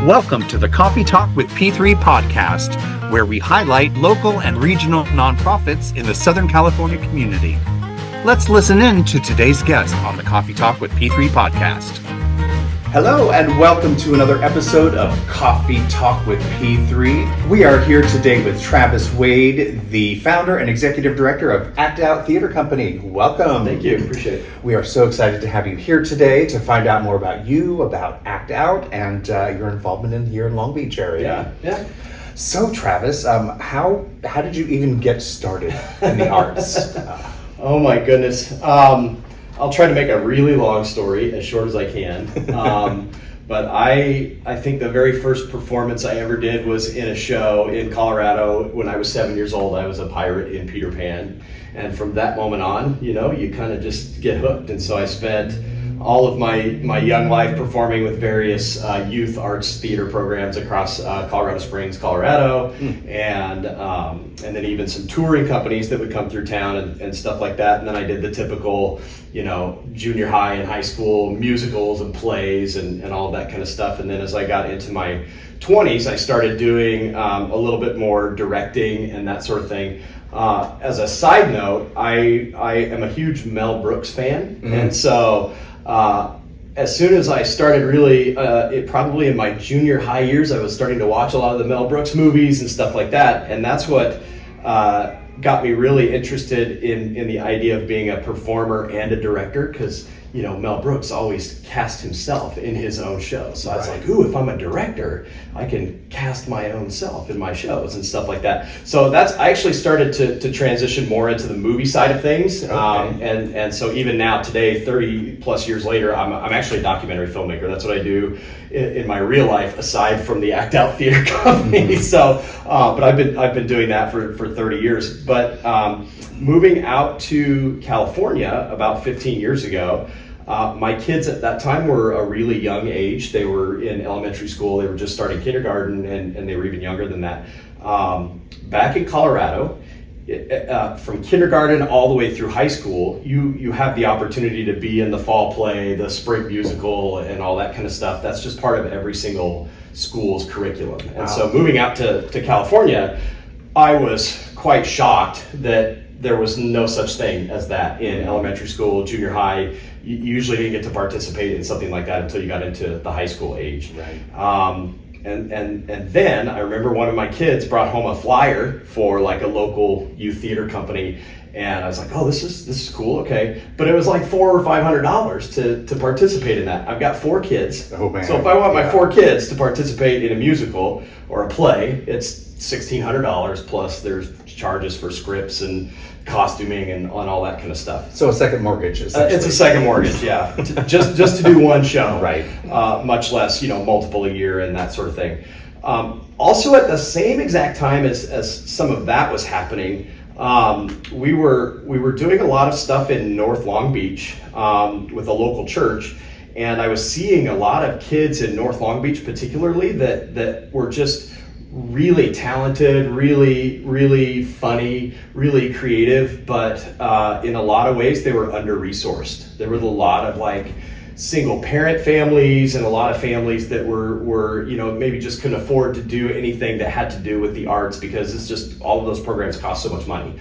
Welcome to the Coffee Talk with P3 podcast, where we highlight local and regional nonprofits in the Southern California community. Let's listen in to today's guest on the Coffee Talk with P3 podcast. Hello and welcome to another episode of Coffee Talk with P3. We are here today with Travis Wade, the founder and executive director of Act Out Theater Company. Welcome. Thank you. Appreciate it. We are so excited to have you here today to find out more about you, about Act Out, and your involvement here in Long Beach area. Yeah. So Travis, how did you even get started in the arts? Oh my goodness. I'll try to make a really long story as short as I can. But I think the very first performance I ever did was in a show in Colorado when I was 7 years old. I was a pirate in Peter Pan. And from that moment on, you kind of just get hooked. And so I spent all of my young life performing with various youth arts theater programs across Colorado Springs, Colorado, and then even some touring companies that would come through town and stuff like that. And then I did the typical, junior high and high school musicals and plays and all of that kind of stuff. And then as I got into my 20s, I started doing a little bit more directing and that sort of thing. As a side note, I am a huge Mel Brooks fan, and so as soon as I started really, probably in my junior high years, I was starting to watch a lot of the Mel Brooks movies and stuff like that, and that's what got me really interested in the idea of being a performer and a director, because Mel Brooks always cast himself in his own show. So I was like, ooh, if I'm a director, I can cast my own self in my shows and stuff like that. So I actually started to transition more into the movie side of things. Okay. And so even now today, 30 plus years later, I'm actually a documentary filmmaker. That's what I do in my real life, aside from the Act Out Theater Company. So, but I've been doing that for 30 years. But moving out to California about 15 years ago, my kids at that time were a really young age. They were in elementary school. They were just starting kindergarten, and they were even younger than that. Back in Colorado, from kindergarten all the way through high school, you have the opportunity to be in the fall play, the spring musical, and all that kind of stuff. That's just part of every single school's curriculum. And Wow. so moving out to California, I was quite shocked that there was no such thing as that in elementary school, junior high. You usually didn't get to participate in something like that until you got into the high school age. Right. And then I remember one of my kids brought home a flyer for like a local youth theater company, and I was like, oh, this is cool, okay. But it was like $400 or $500 to participate in that. I've got 4 kids. Oh, man. So if I want my 4 kids to participate in a musical or a play, it's $1,600 plus there's charges for scripts and costuming and on all that kind of stuff. So a second mortgage, essentially. It's a second mortgage, yeah. just to do one show, Right. Much less, multiple a year and that sort of thing. Also, at the same exact time as some of that was happening, we were doing a lot of stuff in North Long Beach with a local church, and I was seeing a lot of kids in North Long Beach, particularly that were just really talented, really funny, really creative, but in a lot of ways they were under-resourced. There were a lot of like single parent families and a lot of families that were maybe just couldn't afford to do anything that had to do with the arts, because it's just all of those programs cost so much money.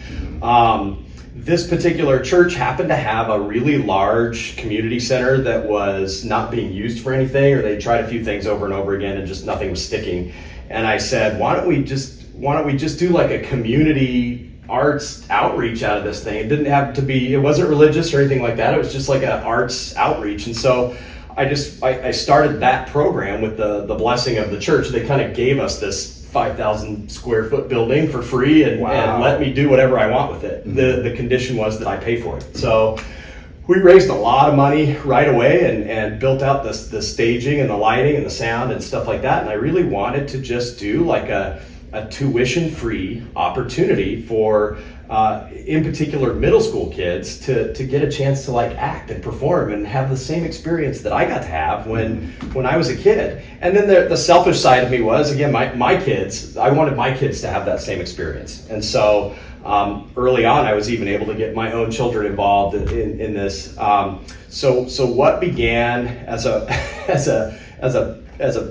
This particular church happened to have a really large community center that was not being used for anything, or they tried a few things over and over again and just nothing was sticking. And I said, why don't we just do like a community arts outreach out of this thing? It didn't have to be, it wasn't religious or anything like that. It was just like an arts outreach. And so I started that program with the blessing of the church. They kind of gave us this 5,000 square foot building for free and let me do whatever I want with it. The condition was that I pay for it. So we raised a lot of money right away and built out the staging and the lighting and the sound and stuff like that. And I really wanted to just do like a tuition-free opportunity for, in particular, middle school kids to get a chance to like act and perform and have the same experience that I got to have when I was a kid. And then the selfish side of me was, again, my kids, I wanted my kids to have that same experience. And so early on, I was even able to get my own children involved in this. So what began as a as a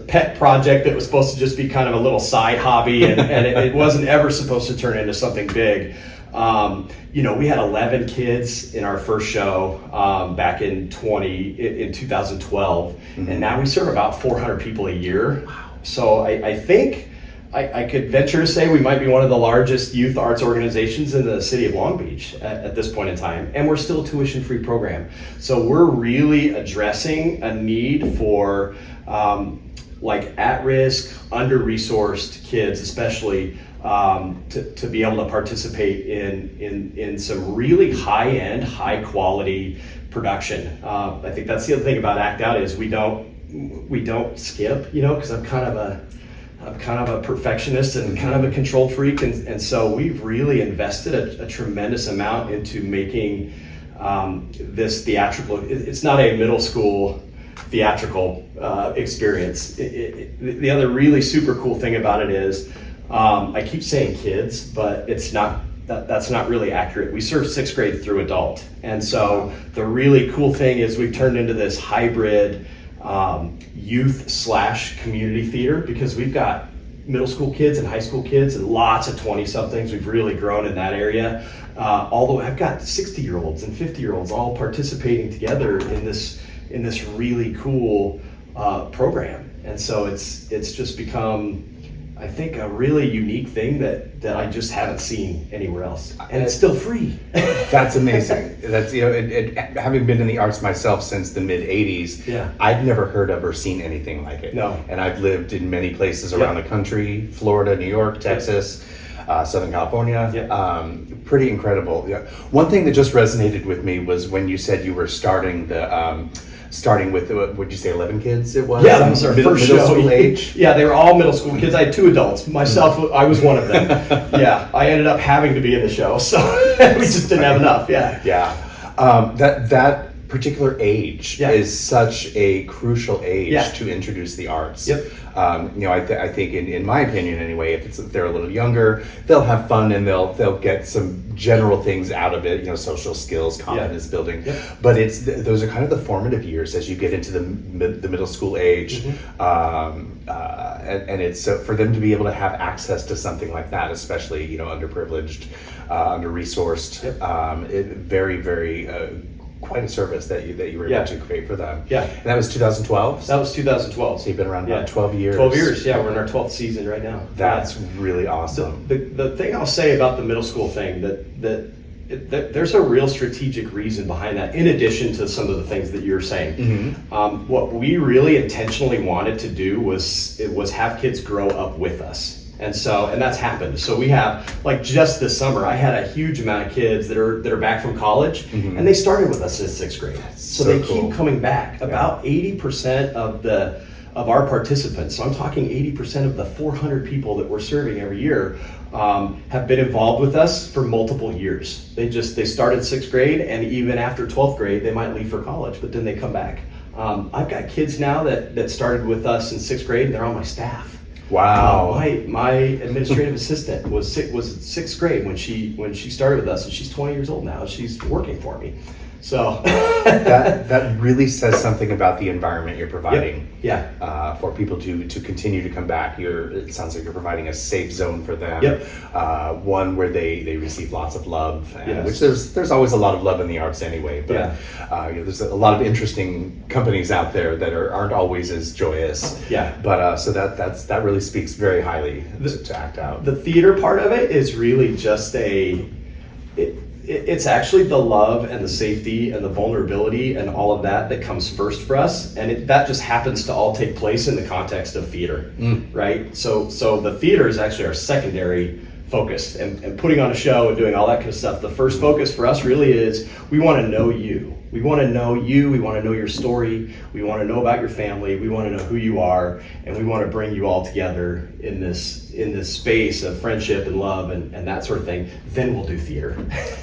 pet project that was supposed to just be kind of a little side hobby, and it wasn't ever supposed to turn into something big. We had 11 kids in our first show back in 2012, and now we serve about 400 people a year. Wow. So I think I could venture to say we might be one of the largest youth arts organizations in the city of Long Beach at this point in time, and we're still a tuition-free program. So we're really addressing a need for at-risk, under-resourced kids, especially to be able to participate in some really high-end, high-quality production. I think that's the other thing about Act Out is we don't skip, because I'm kind of a perfectionist and kind of a control freak, and so we've really invested a tremendous amount into making this theatrical. It's not a middle school theatrical experience. The other really super cool thing about it is I keep saying kids, but it's not. That's not really accurate. We serve 6th grade through adult, and so the really cool thing is we've turned into this hybrid youth/community theater, because we've got middle school kids and high school kids and lots of 20-somethings. We've really grown in that area. Although I've got 60-year-olds and 50-year-olds all participating together in this really cool program, and so it's just become, I think, a really unique thing that I just haven't seen anywhere else, and it's still free. That's amazing. That's having been in the arts myself since the mid '80s. Yeah. I've never heard of or seen anything like it. No. And I've lived in many places around the country: Florida, New York, Texas, Southern California. Pretty incredible. Yeah. One thing that just resonated with me was when you said you were starting with, would you say 11 kids it was? Yeah, that was our first show. Middle school age? Yeah, they were all middle school kids. I had 2 adults. Myself, I was one of them. Yeah, I ended up having to be in the show, so we just didn't have enough. Yeah. Yeah. That particular age is such a crucial age to introduce the arts. Yep. I think in my opinion anyway, if they're a little younger, they'll have fun and they'll get some general things out of it, social skills, confidence building. Yep. But those are kind of the formative years as you get into the middle school age. And it's for them to be able to have access to something like that, especially underprivileged, under-resourced, very, very quite a service that you were able to create for them. Yeah. And that was 2012? That was 2012. So you've been around about 12 years. 12 years, yeah. We're in our 12th season right now. That's really awesome. The thing I'll say about the middle school thing, that there's a real strategic reason behind that, in addition to some of the things that you're saying. What we really intentionally wanted to do was have kids grow up with us. And that's happened. So we have, just this summer, I had a huge amount of kids that are back from college, and they started with us in 6th grade. So they keep coming back. About 80% of our participants, so I'm talking 80% of the 400 people that we're serving every year, have been involved with us for multiple years. They started 6th grade, and even after 12th grade, they might leave for college, but then they come back. I've got kids now that started with us in 6th grade, and they're on my staff. Wow. My administrative assistant was 6th grade when she started with us, and she's 20 years old now. She's working for me. So that really says something about the environment you're providing. For people to continue to come back. It sounds like you're providing a safe zone for them. One where they receive lots of love, which there's always a lot of love in the arts anyway. But there's a lot of interesting companies out there that aren't always as joyous. But so that really speaks very highly to Act Out. The theater part of it is really just it's actually the love and the safety and the vulnerability and all of that comes first for us, and that just happens to all take place in the context of theater, right? So the theater is actually our secondary focus, and putting on a show and doing all that kind of stuff. The first focus for us really is we want to know you. We want to know you. We want to know your story. We want to know about your family. We want to know who you are, and we want to bring you all together in this space of friendship and love and that sort of thing. Then we'll do theater.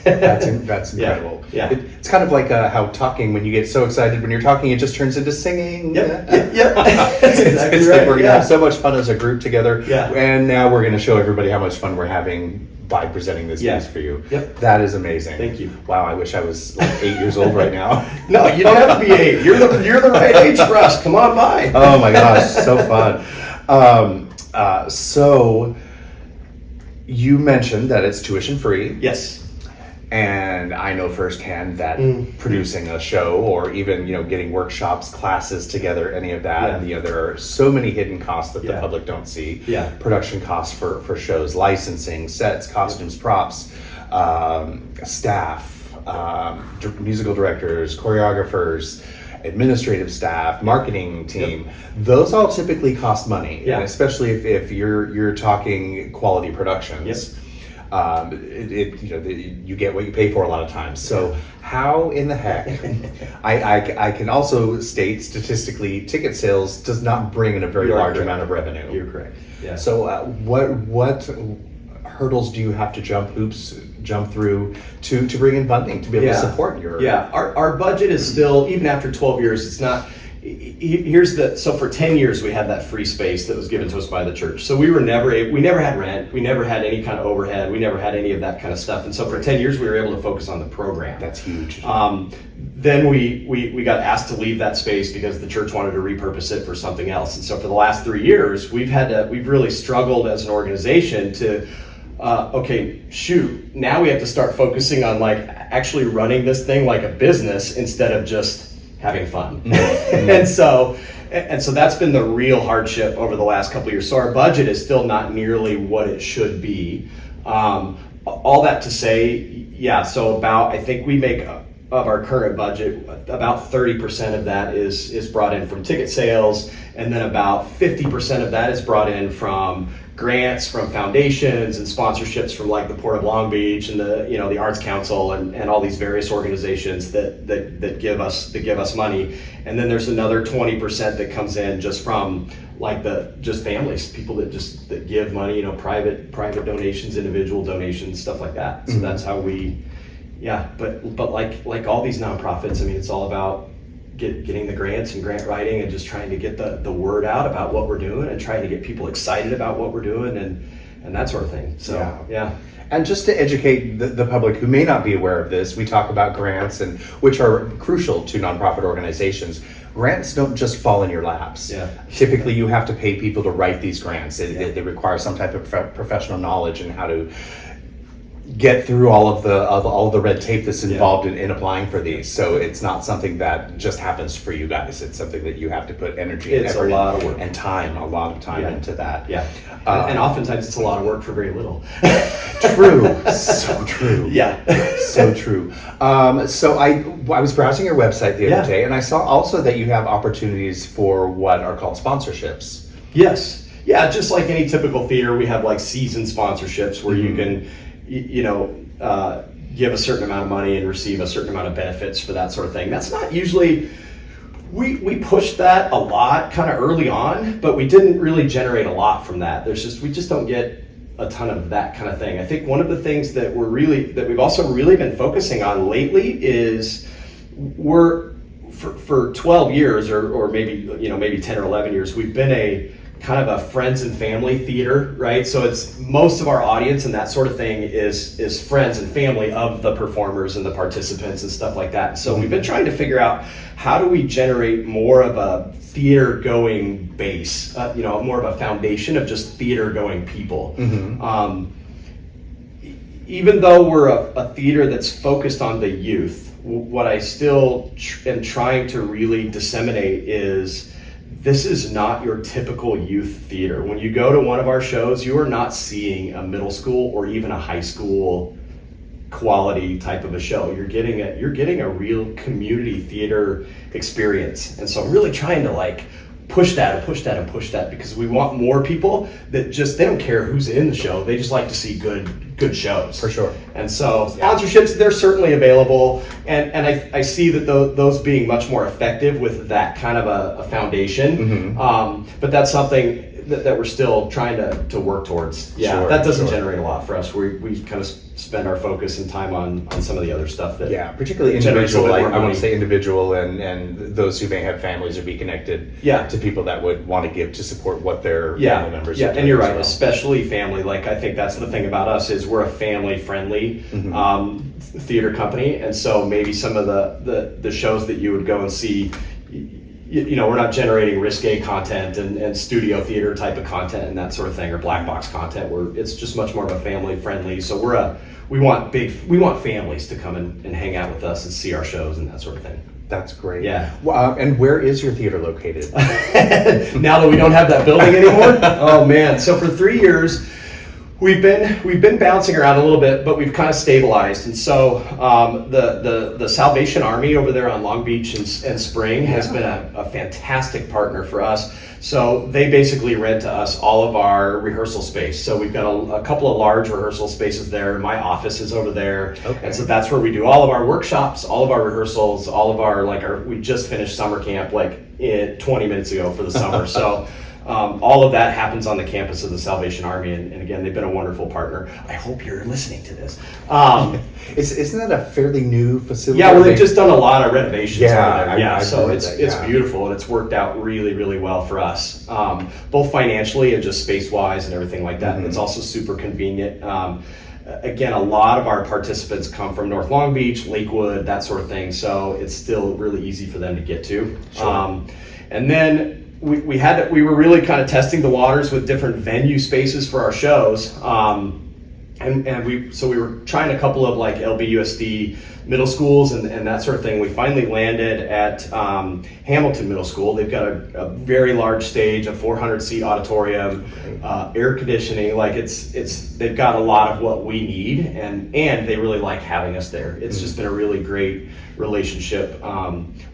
That's incredible. Yeah. It's kind of like how talking, when you get so excited when you're talking, it just turns into singing. Yep. It's exactly like right. we're going to have so much fun as a group together. Yeah. And now we're going to show everybody how much fun we're having by presenting this piece for you. Yep. That is amazing. Thank you. Wow, I wish I was like 8 years old right now. No, you don't have to be 8. You're the right age for us. Come on by. Oh my gosh, so fun. So you mentioned that it's tuition free. Yes. And I know firsthand that producing a show, or even getting workshops, classes together, any of that, there are so many hidden costs that the public don't see. Yeah. Production costs for shows, licensing, sets, costumes, props, staff, musical directors, choreographers, administrative staff, marketing team. Those all typically cost money, and especially if you're talking quality productions. You get what you pay for a lot of times. So how in the heck, I can also state statistically, ticket sales does not bring in a very large amount of revenue. You're correct. Yeah. So what hurdles do you have to jump through to bring in funding to be able to support your... Our budget is still, even after 12 years, it's not... So for 10 years we had that free space that was given to us by the church. So we never had rent, we never had any kind of overhead, we never had any of that kind of stuff. And so for 10 years we were able to focus on the program. That's huge. Then we got asked to leave that space because the church wanted to repurpose it for something else. And so for the last 3 years we've really struggled as an organization to now we have to start focusing on like actually running this thing like a business instead of just having fun. and so that's been the real hardship over the last couple of years. So our budget is still not nearly what it should be. All that to say, so I think we make of our current budget, about 30% of that is brought in from ticket sales, and then about 50% of that is brought in from grants from foundations and sponsorships from like the Port of Long Beach and the Arts Council and all these various organizations that give us money. And then there's another 20% that comes in just from like just families, people that give money, private donations, individual donations, stuff like that. So that's how we, but like all these nonprofits, I mean, it's all about getting the grants and grant writing and just trying to get the word out about what we're doing and trying to get people excited about what we're doing and that sort of thing. So, And just to educate the public who may not be aware of this, we talk about grants, and which are crucial to nonprofit organizations. Grants don't just fall in your laps. Typically, you have to pay people to write these grants. They require some type of professional knowledge and how to get through all of the red tape that's involved in applying for these. So it's not something that just happens for you guys. It's something that you have to put energy and effort a lot of work and time, a lot of time into that. And oftentimes it's a lot of work for very little. True. So true. So true. So I was browsing your website the other day, and I saw also that you have opportunities for what are called sponsorships. Yes. Yeah, just like any typical theater, we have like season sponsorships where you can give a certain amount of money and receive a certain amount of benefits for that sort of thing. That's not usually, we pushed that a lot kind of early on, but we didn't really generate a lot from that. We just don't get a ton of that kind of thing. I think one of the things that we've also really been focusing on lately is for 12 years or maybe 10 or 11 years, we've been a kind of a friends and family theater, right? So it's most of our audience and that sort of thing is friends and family of the performers and the participants and stuff like that. So we've been trying to figure out how do we generate more of a theater going base, more of a foundation of just theater going people. Even though we're a theater that's focused on the youth, what I still am trying to really disseminate is this is not your typical youth theater. When you go to one of our shows, you are not seeing a middle school or even a high school quality type of a show. You're getting a real community theater experience. And so I'm really trying to push that because we want more people that they don't care who's in the show. They just like to see good shows. For sure. And so sponsorships, they're certainly available. And I see that those being much more effective with that kind of a foundation. But that's something that we're still trying to work towards. Yeah, that doesn't generate a lot for us. We kind of spend our focus and time on some of the other stuff that particularly individual. I want to say individual and those who may have families or be connected to people that would want to give to support what their family members are doing. And you're right, especially family. Like, I think that's the thing about us is we're a family-friendly theater company, and so maybe some of the shows that you would go and see, we're not generating risque content and studio theater type of content and that sort of thing, or black box content. It's just much more of a family-friendly. So we want families to come and hang out with us and see our shows and that sort of thing. That's great. Yeah. And where is your theater located? Now that we don't have that building anymore? Oh man. So for 3 years, we've been bouncing around a little bit, but we've kind of stabilized. And so the Salvation Army over there on Long Beach and Spring has been a fantastic partner for us. So they basically rent to us all of our rehearsal space. So we've got a couple of large rehearsal spaces there. My office is over there. Okay. And so that's where we do all of our workshops, all of our rehearsals, all of our we just finished summer camp 20 minutes ago for the summer. So all of that happens on the campus of the Salvation Army, and again, they've been a wonderful partner. I hope you're listening to this. Isn't that a fairly new facility? Yeah, well, they've just done a lot of renovations over there. So it's beautiful, and it's worked out really, really well for us, both financially and just space-wise and everything like that. And it's also super convenient. Again, a lot of our participants come from North Long Beach, Lakewood, that sort of thing, so it's still really easy for them to get to. Sure. And then we were really kind of testing the waters with different venue spaces for our shows, and we were trying a couple of LBUSD middle schools and that sort of thing. We finally landed at Hamilton Middle School. They've got a very large stage, a 400-seat auditorium, air conditioning. They've got a lot of what we need, and they really like having us there. It's just been a really great relationship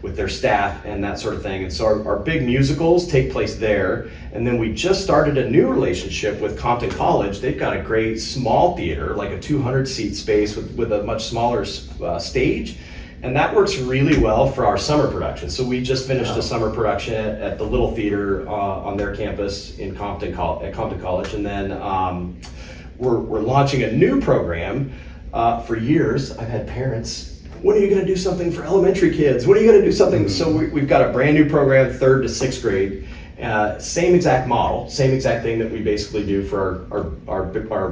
with their staff and that sort of thing. And so our big musicals take place there. And then we just started a new relationship with Compton College. They've got a great small theater, like a 200-seat space with a much smaller stage. And that works really well for our summer production. So we just finished a summer production at the Little Theater on their campus in Compton College. And then we're launching a new program. For years, I've had parents, when are you going to do something for elementary kids? When are you going to do something? So we've got a brand new program, 3rd to 6th grade. Same exact model, same exact thing that we basically do for our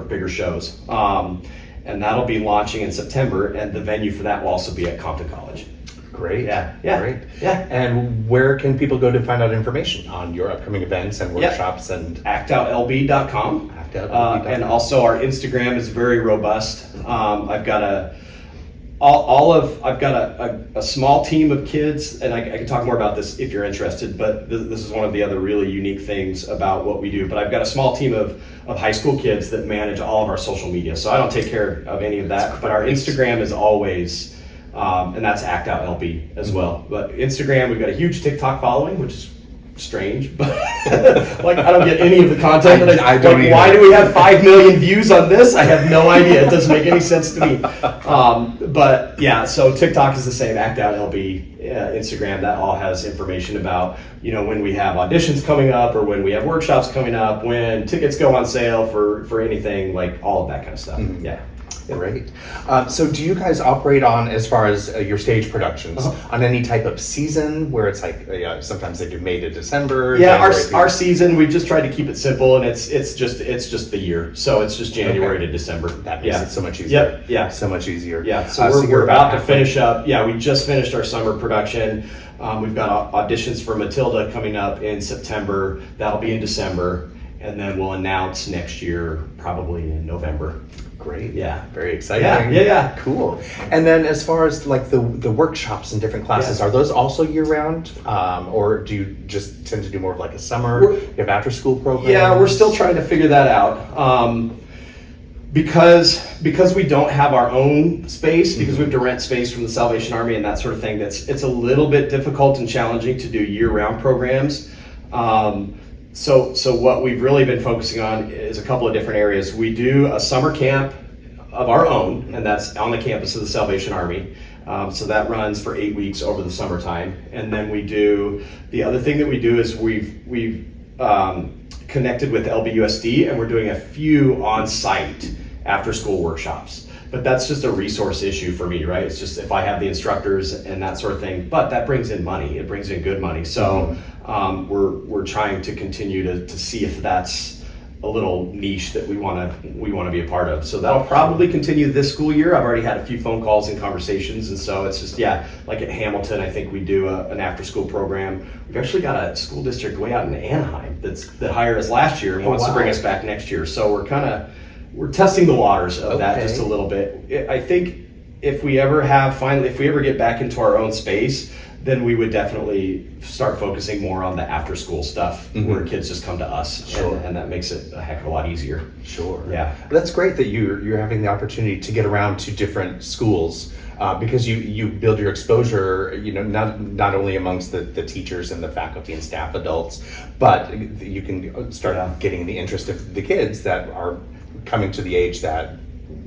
bigger shows. And that'll be launching in September, and the venue for that will also be at Compton College. Great. Yeah. Great. Yeah. And where can people go to find out information on your upcoming events and workshops? And actoutlb.com. And also our Instagram is very robust. I've got a small team of kids, and I can talk more about this if you're interested, but this is one of the other really unique things about what we do. But I've got a small team of high school kids that manage all of our social media. So I don't take care of any of that, but our Instagram is always, and that's ActOutLB as well. But Instagram, we've got a huge TikTok following, which is strange, but I don't get any of the content that I don't either. Why do we have 5 million views on this? I have no idea. It doesn't make any sense to me. But yeah, so TikTok is the same, ActOutLB. Instagram, that all has information about when we have auditions coming up, or when we have workshops coming up, when tickets go on sale for anything, all of that kind of stuff. Yeah. Great. So do you guys operate on, as far as your stage productions, on any type of season where it's sometimes they do May to December? Yeah, our season, we've just tried to keep it simple, and it's just the year. So it's just January to December. That makes it so much easier. Yep. Yeah. So much easier. Yeah. So we're about to finish up. Yeah, we just finished our summer production. We've got auditions for Matilda coming up in September. That'll be in December. And then we'll announce next year, probably in November. Great. Yeah. Very exciting. Yeah. Cool. And then as far as the workshops and different classes, are those also year round? Or do you just tend to do more of a summer, you have after school program? Yeah, we're still trying to figure that out. Because we don't have our own space, because we have to rent space from the Salvation Army and that sort of thing, it's a little bit difficult and challenging to do year-round programs. So what we've really been focusing on is a couple of different areas. We do a summer camp of our own, and that's on the campus of the Salvation Army. So that runs for 8 weeks over the summertime. And then the other thing that we do is we've connected with LBUSD, and we're doing a few on-site after-school workshops. But that's just a resource issue for me, right? It's just if I have the instructors and that sort of thing. But that brings in money. It brings in good money. So we're trying to continue to see if that's a little niche that we want to be a part of. So that'll probably continue this school year. I've already had a few phone calls and conversations, and so it's just like at Hamilton, I think we do an after-school program. We've actually got a school district way out in Anaheim that hired us last year and wants to bring us back next year. So we're testing the waters of that just a little bit. I think if we ever get back into our own space, then we would definitely start focusing more on the after school stuff where kids just come to us, and that makes it a heck of a lot easier. Sure. Yeah. That's great that you're having the opportunity to get around to different schools because you build your exposure, not only amongst the teachers and the faculty and staff adults, but you can start getting the interest of the kids that are coming to the age that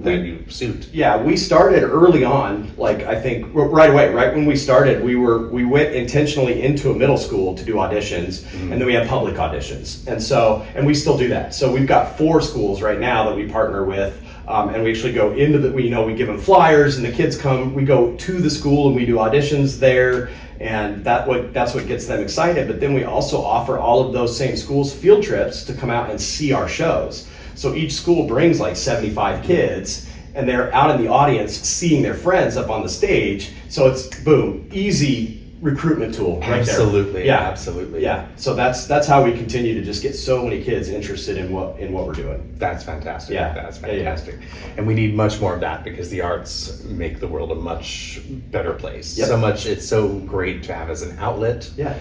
you suit. Yeah, we started early on, I think right away, right when we started, we went intentionally into a middle school to do auditions, and then we had public auditions. And we still do that. So we've got 4 schools right now that we partner with, and we actually go into we give them flyers, and the kids come, we go to the school and we do auditions there, and that's what gets them excited. But then we also offer all of those same schools field trips to come out and see our shows. So each school brings 75 kids, and they're out in the audience seeing their friends up on the stage. So it's boom, easy recruitment tool right Absolutely. there. Yeah, absolutely. Yeah. So that's how we continue to just get so many kids interested in what we're doing. That's fantastic. Yeah. That's fantastic. Yeah. And we need much more of that because the arts make the world a much better place. Yep. It's so great to have as an outlet. Yeah.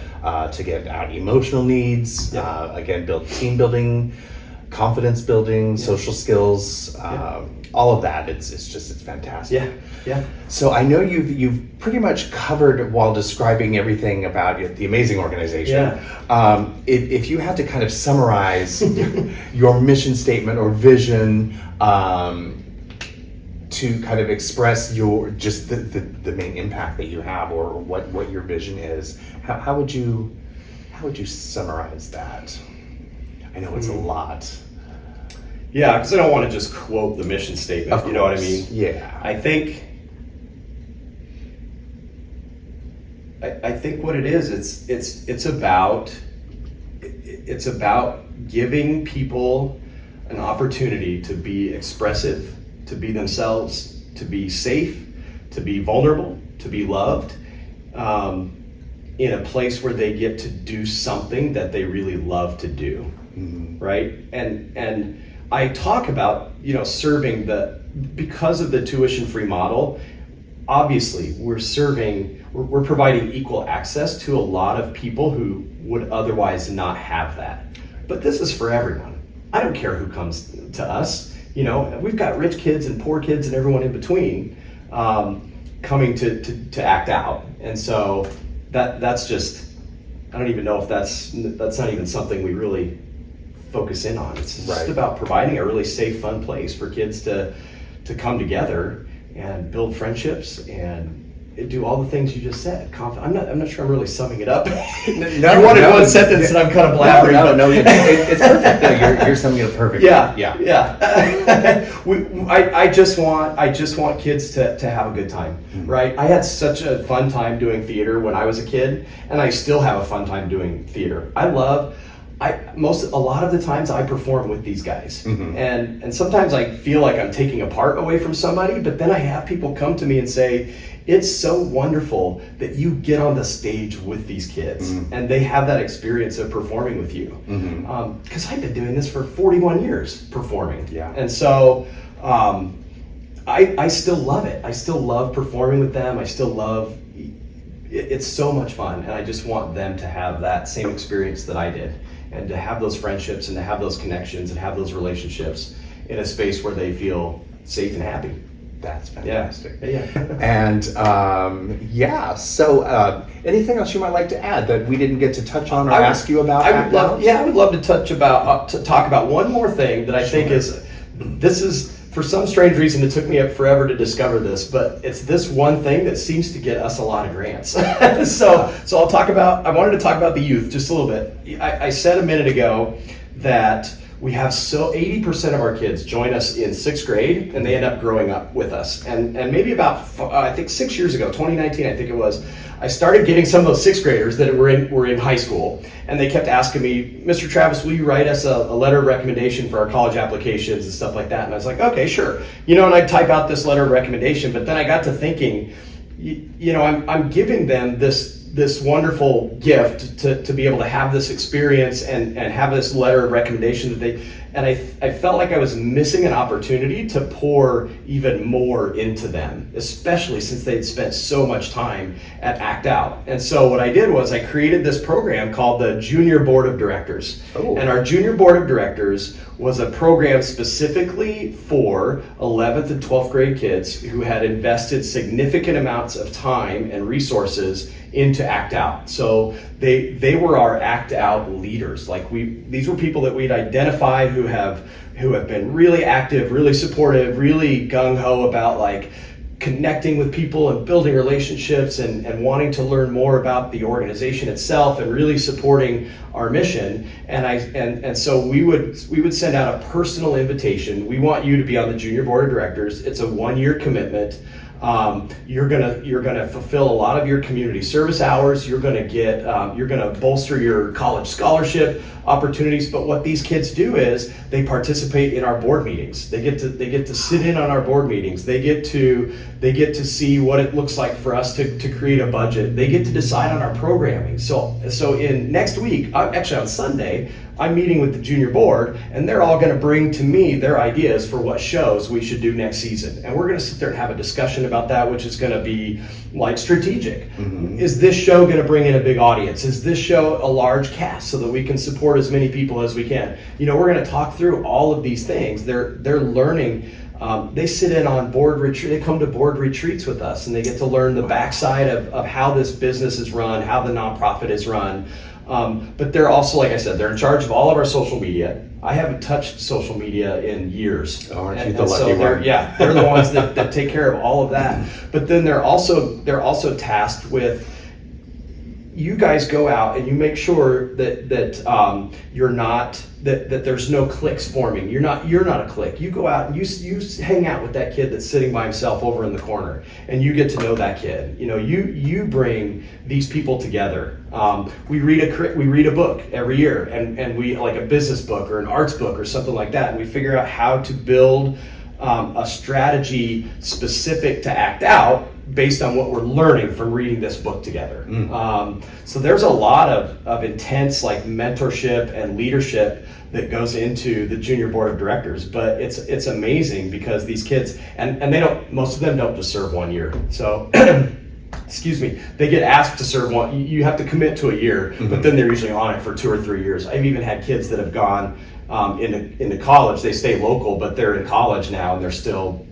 To get out emotional needs. Yeah. Again, build team building, confidence building, social skills, all of that. It's fantastic. Yeah. So I know you've pretty much covered while describing everything about the amazing organization. Yeah. If you had to kind of summarize your mission statement or vision to kind of express the main impact that you have or what your vision is, how would you summarize that? I know it's a lot. Yeah, because I don't want to just quote the mission statement. You know what I mean? Yeah. I think what it is, it's about giving people an opportunity to be expressive, to be themselves, to be safe, to be vulnerable, to be loved, in a place where they get to do something that they really love to do. Right? And I talk about, serving because of the tuition-free model, obviously we're providing equal access to a lot of people who would otherwise not have that. But this is for everyone. I don't care who comes to us. We've got rich kids and poor kids and everyone in between coming to act out. And so that's just, I don't even know if that's not even something we really focus in on. It's just about providing a really safe, fun place for kids to come together and build friendships and do all the things you just said. I'm not sure I'm really summing it up. You wanted one sentence and I'm kind of blabbering. No, it's perfect. No, you're summing it up perfectly. Yeah. I just want kids to have a good time, right? I had such a fun time doing theater when I was a kid, and I still have a fun time doing theater. A lot of the times I perform with these guys, and sometimes I feel like I'm taking a part away from somebody, but then I have people come to me and say, it's so wonderful that you get on the stage with these kids and they have that experience of performing with you. Because I've been doing this for 41 years performing. Yeah. And so I still love it. I still love performing with them. I still love it's so much fun, and I just want them to have that same experience that I did, and to have those friendships and to have those connections and have those relationships in a space where they feel safe and happy. That's fantastic. Yeah. And so anything else you might like to add that we didn't get to touch on or ask you about? I would love to talk about one more thing that I think is for some strange reason, it took me forever to discover this, but it's this one thing that seems to get us a lot of grants. So I wanted to talk about the youth just a little bit. I said a minute ago that we have 80% of our kids join us in 6th grade, and they end up growing up with us. And maybe about, I think 6 years ago, 2019, I think it was, I started getting some of those 6th graders that were in high school, and they kept asking me, Mr. Travis, will you write us a letter of recommendation for our college applications and stuff like that? And I was like, okay, sure. And I'd type out this letter of recommendation, but then I got to thinking, I'm giving them this wonderful gift to be able to have this experience and have this letter of recommendation and I felt like I was missing an opportunity to pour even more into them, especially since they'd spent so much time at Act Out. And so what I did was I created this program called the Junior Board of Directors. Oh. And our Junior Board of Directors was a program specifically for 11th and 12th grade kids who had invested significant amounts of time and resources into Act Out. So they were our Act Out leaders. These were people that we'd identified who have been really active, really supportive, really gung-ho about connecting with people and building relationships and wanting to learn more about the organization itself and really supporting our mission. And so we would send out a personal invitation. We want you to be on the Junior Board of Directors. It's a 1-year commitment. You're gonna fulfill a lot of your community service hours. You're gonna bolster your college scholarship opportunities. But what these kids do is they participate in our board meetings. They get to sit in on our board meetings. They get to see what it looks like for us to create a budget. They get to decide on our programming. So in next week, actually on Sunday, I'm meeting with the junior board, and they're all going to bring to me their ideas for what shows we should do next season. And we're going to sit there and have a discussion about that, which is going to be strategic. Mm-hmm. Is this show going to bring in a big audience? Is this show a large cast so that we can support as many people as we can? We're going to talk through all of these things. They're learning. They sit in on board retreat. They come to board retreats with us, and they get to learn the backside of how this business is run, how the nonprofit is run. But they're also, like I said, they're in charge of all of our social media. I haven't touched social media in years. Oh, aren't you the lucky one? They're the ones that take care of all of that. But then they're also tasked with, you guys go out and you make sure that you're not that there's no cliques forming. You're not a clique. You go out and you hang out with that kid that's sitting by himself over in the corner, and you get to know that kid. You bring these people together. We read a book every year, and we like a business book or an arts book or something like that, and we figure out how to build a strategy specific to Act Out based on what we're learning from reading this book together. So there's a lot of intense mentorship and leadership that goes into the Junior Board of Directors, but it's amazing because these kids, and most of them don't just serve 1 year. So excuse me, they get asked to serve one. You have to commit to a year, mm-hmm. but then they're usually on it for 2 or 3 years. I've even had kids that have gone into college. They stay local, but they're in college now, and they're still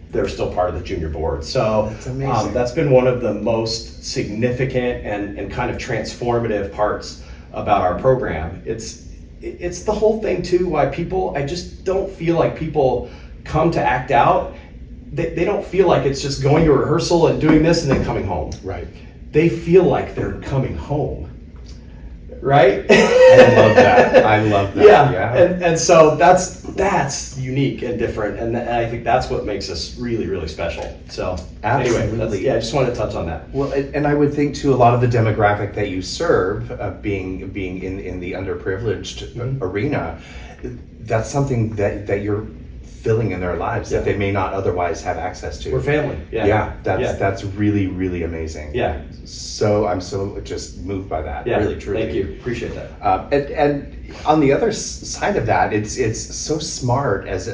part of the junior board. So that's amazing. That's been one of the most significant and kind of transformative parts about our program. It's the whole thing too, why I just don't feel like people come to Act Out. They don't feel like it's just going to rehearsal and doing this and then coming home. Right. They feel like they're coming home. Right? I love that. Yeah. And so that's unique and different, and I think that's what makes us really, really special. So absolutely. I just wanted to touch on that. Well, and I would think too, a lot of the demographic that you serve, being in the underprivileged mm-hmm. arena, that's something that you're filling in their lives that they may not otherwise have access to. We're family. That's really, really amazing. Yeah. So I'm so just moved by that. Yeah. Really, truly. Thank you. Appreciate that. And on the other side of that, it's so smart as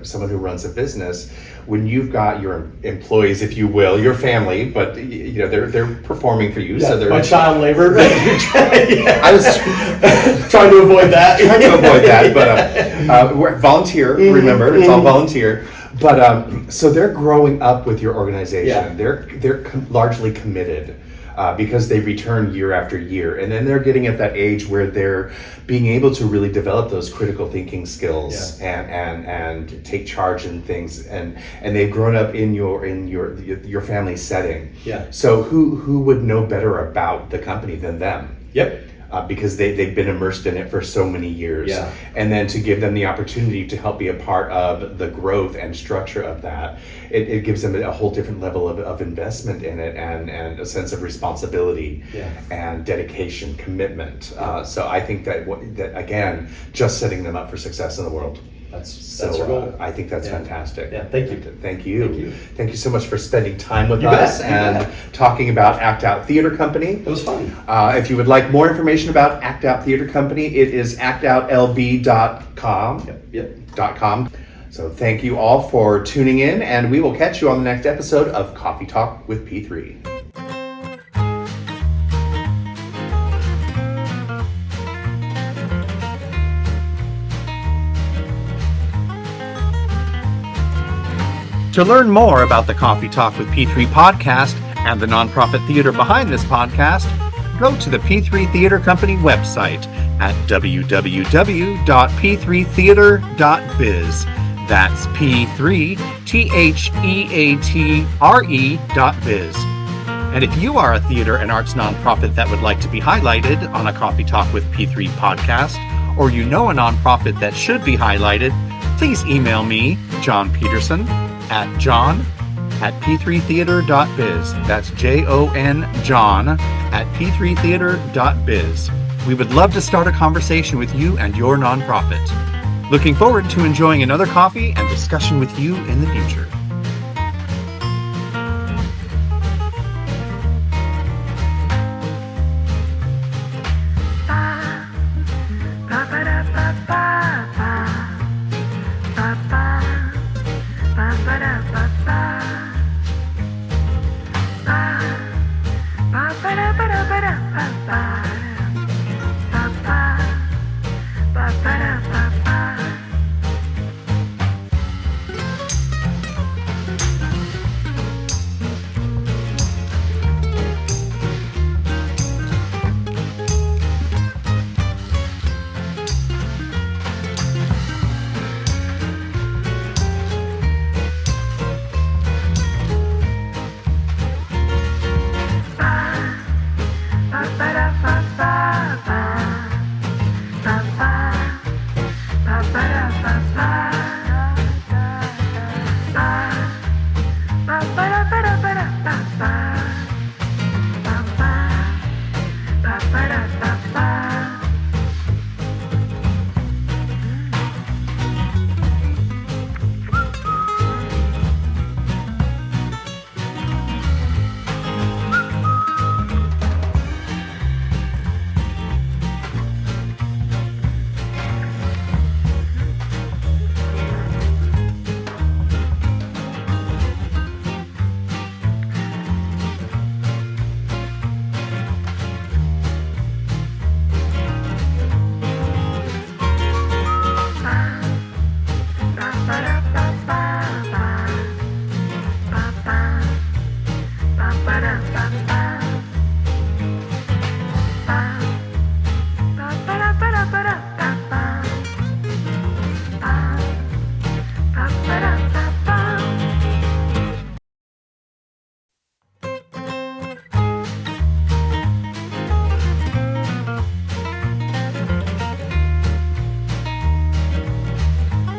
someone who runs a business, when you've got your employees, if you will, your family, but they're performing for you. Yeah, so they're my child labor. I was trying to avoid that. But we're volunteer. Mm-hmm. Remember, it's all volunteer. But so they're growing up with your organization. Yeah. They're largely committed. because they return year after year. And then they're getting at that age where they're being able to really develop those critical thinking skills and take charge in things. And they've grown up in your family setting. Yeah. So who would know better about the company than them? Yep. Because they've been immersed in it for so many years. Yeah. And then to give them the opportunity to help be a part of the growth and structure of that, it gives them a whole different level of investment in it and a sense of responsibility and dedication, commitment. So I think that again, just setting them up for success in the world. That's our goal. I think that's fantastic. Yeah, thank you. Thank you. Thank you. Thank you so much for spending time with You us bet, you and bet. talking about Act Out Theater Company. It was fun. If you would like more information about Act Out Theater Company, it is actoutlb.com. Yep. .com. So thank you all for tuning in, and we will catch you on the next episode of Coffee Talk with P3. To learn more about the Coffee Talk with P3 podcast and the nonprofit theater behind this podcast, go to the P3 Theater Company website at www.p3theater.biz. That's P3theatre.biz. And if you are a theater and arts nonprofit that would like to be highlighted on a Coffee Talk with P3 podcast, or you know a nonprofit that should be highlighted, please email me, John Peterson, at john@p3theater.biz. That's Jon John at p3theater.biz. We would love to start a conversation with you and your nonprofit. Looking forward to enjoying another coffee and discussion with you in the future.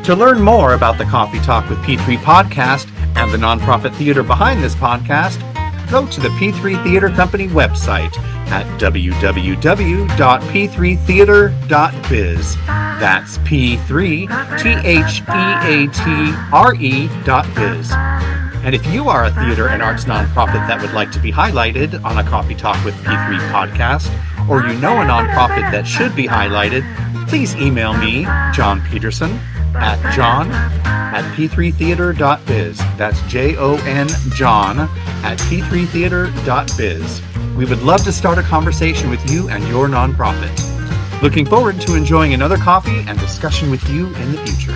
To learn more about the Coffee Talk with P3 podcast and the nonprofit theater behind this podcast, go to the P3 Theater Company website at www.p3theater.biz. That's P3theatre.biz. And if you are a theater and arts nonprofit that would like to be highlighted on a Coffee Talk with P3 podcast, or you know a nonprofit that should be highlighted, please email me, John Peterson, at john@p3theater.biz. That's Jon John at p3theater.biz. We would love to start a conversation with you and your nonprofit. Looking forward to enjoying another coffee and discussion with you in the future.